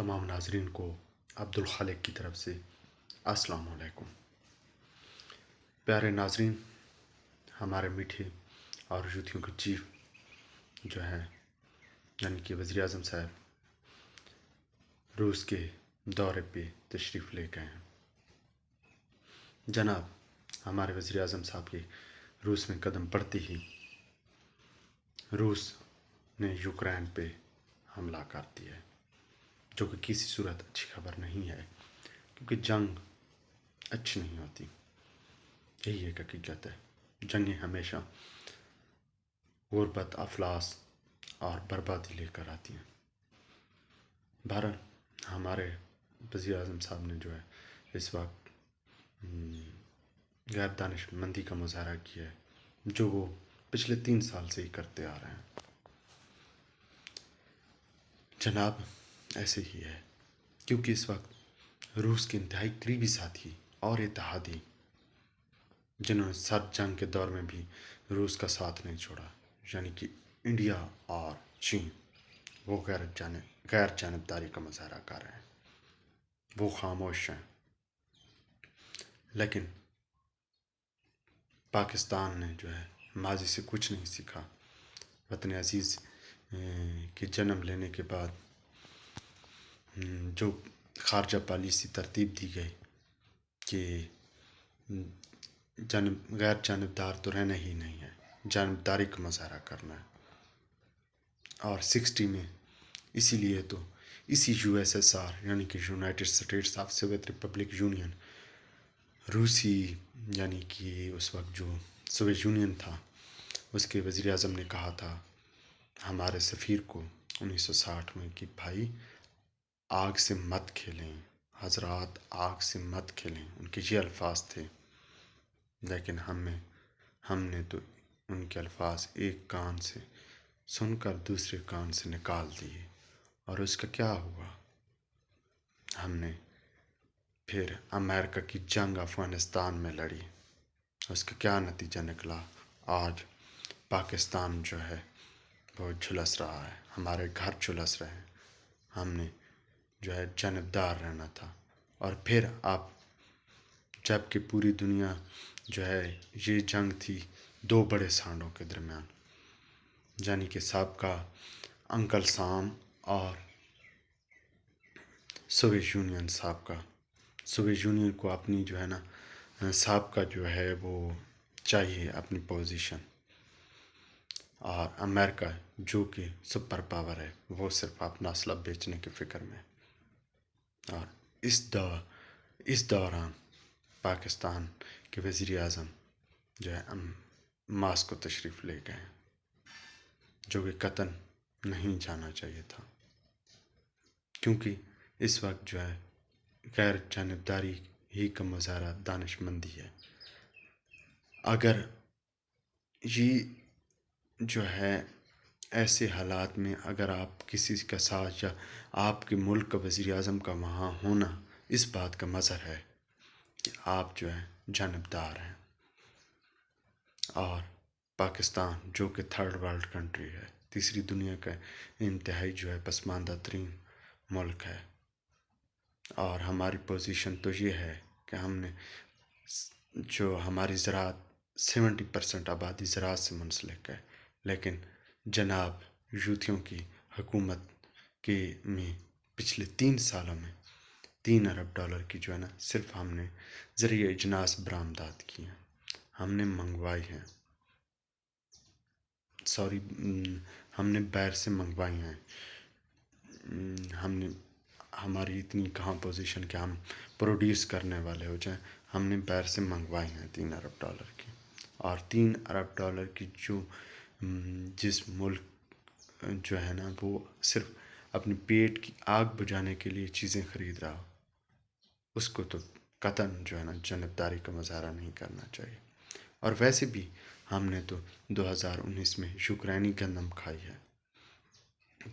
تمام ناظرین کو عبدالخالق کی طرف سے السلام علیکم۔ پیارے ناظرین، ہمارے میٹھے اور یوتھیوں کے چیف جو ہیں یعنی کہ وزیر اعظم صاحب روس کے دورے پہ تشریف لے گئے ہیں۔ جناب ہمارے وزیر اعظم صاحب کے روس میں قدم پڑتے ہی روس نے یوکرین پہ حملہ کر دیا ہے، جو کہ کسی صورت اچھی خبر نہیں ہے، کیونکہ جنگ اچھی نہیں ہوتی۔ یہی ایک حقیقت ہے، جنگیں ہمیشہ غربت، افلاس اور بربادی لے کر آتی ہیں۔ بہرحال ہمارے وزیر اعظم صاحب نے جو ہے اس وقت غیر دانش مندی کا مظاہرہ کیا ہے، جو وہ پچھلے 3 سال سے ہی کرتے آ رہے ہیں۔ جناب ایسے ہی ہے، کیونکہ اس وقت روس کے انتہائی قریبی ساتھی اور اتحادی، جنہوں نے سرد جنگ کے دور میں بھی روس کا ساتھ نہیں چھوڑا، یعنی کہ انڈیا اور چین، وہ غیر جانبداری کا مظاہرہ کر رہے ہیں، وہ خاموش ہیں۔ لیکن پاکستان نے جو ہے ماضی سے کچھ نہیں سیکھا۔ وطن عزیز کے جنم لینے کے بعد جو خارجہ پالیسی ترتیب دی گئی کہ غیر جانبدار تو رہنا ہی نہیں ہے، جانبداری کا مظاہرہ کرنا ہے۔ اور 60 میں اسی لیے تو اسی USSR یعنی کہ United States of Soviet republic union, روسی یعنی کہ اس وقت جو سوویت یونین تھا، اس کے وزیر اعظم نے کہا تھا ہمارے سفیر کو 1960 میں کہ بھائی آگ سے مت کھیلیں، حضرات آگ سے مت کھیلیں، ان کے یہ الفاظ تھے۔ لیکن ہم نے تو ان کے الفاظ ایک کان سے سن کر دوسرے کان سے نکال دیے، اور اس کا کیا ہوا؟ ہم نے پھر امریکہ کی جنگ افغانستان میں لڑی، اس کا کیا نتیجہ نکلا؟ آج پاکستان جو ہے وہ جھلس رہا ہے، ہمارے گھر جھلس رہے ہیں۔ ہم نے جو ہے جانبدار رہنا تھا، اور پھر اب جب کہ پوری دنیا جو ہے یہ جنگ تھی 2 بڑے سانڈوں کے درمیان، یعنی کہ سابقہ انکل سام اور سوویت یونین سابقہ۔ سوویت یونین کو اپنی جو ہے نا سابقہ جو ہے وہ چاہیے اپنی پوزیشن، اور امریکہ جو کہ سپر پاور ہے وہ صرف اپنا اسلحہ بیچنے کی فکر میں۔ اور اس دوران پاکستان کے وزیر اعظم جو ہے ماسکو تشریف لے گئے، جو کہ قطعاً نہیں جانا چاہیے تھا، کیونکہ اس وقت جو ہے غیر جانبداری ہی کا مظاہرہ دانش مندی ہے۔ اگر یہ جو ہے ایسے حالات میں اگر آپ کسی کا ساتھ یا آپ کے ملک کا وزیر اعظم کا وہاں ہونا اس بات کا مظہر ہے کہ آپ جو ہے جانبدار ہیں، اور پاکستان جو کہ 3rd ورلڈ کنٹری ہے، تیسری دنیا کا انتہائی جو ہے پسماندہ ترین ملک ہے، اور ہماری پوزیشن تو یہ ہے کہ ہم نے جو ہماری زراعت 70% آبادی زراعت سے منسلک ہے، لیکن جناب یوتھیوں کی حکومت میں پچھلے 3 سالوں میں $3 ارب کی جو ہے نا صرف ہم نے ذریعہ اجناس برآمدات کی ہیں، ہم نے منگوائی ہیں، ہم نے باہر سے منگوائی ہیں۔ ہماری اتنی کہاں پوزیشن کہ ہم پروڈیوس کرنے والے ہو جائیں، ہم نے باہر سے منگوائی ہیں $3 ارب کی، اور $3 ارب کی جو جس ملک جو ہے نا وہ صرف اپنے پیٹ کی آگ بجھانے کے لیے چیزیں خرید رہا ہو، اس کو تو قطعاً جو ہے نا جانبداری کا مظاہرہ نہیں کرنا چاہیے۔ اور ویسے بھی ہم نے تو 2019 میں یوکرینی گندم کھائی ہے،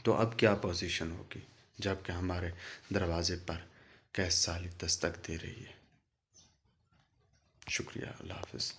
تو اب کیا پوزیشن ہوگی جب کہ ہمارے دروازے پر قحط سالی دستک دے رہی ہے؟ شکریہ، اللہ حافظ۔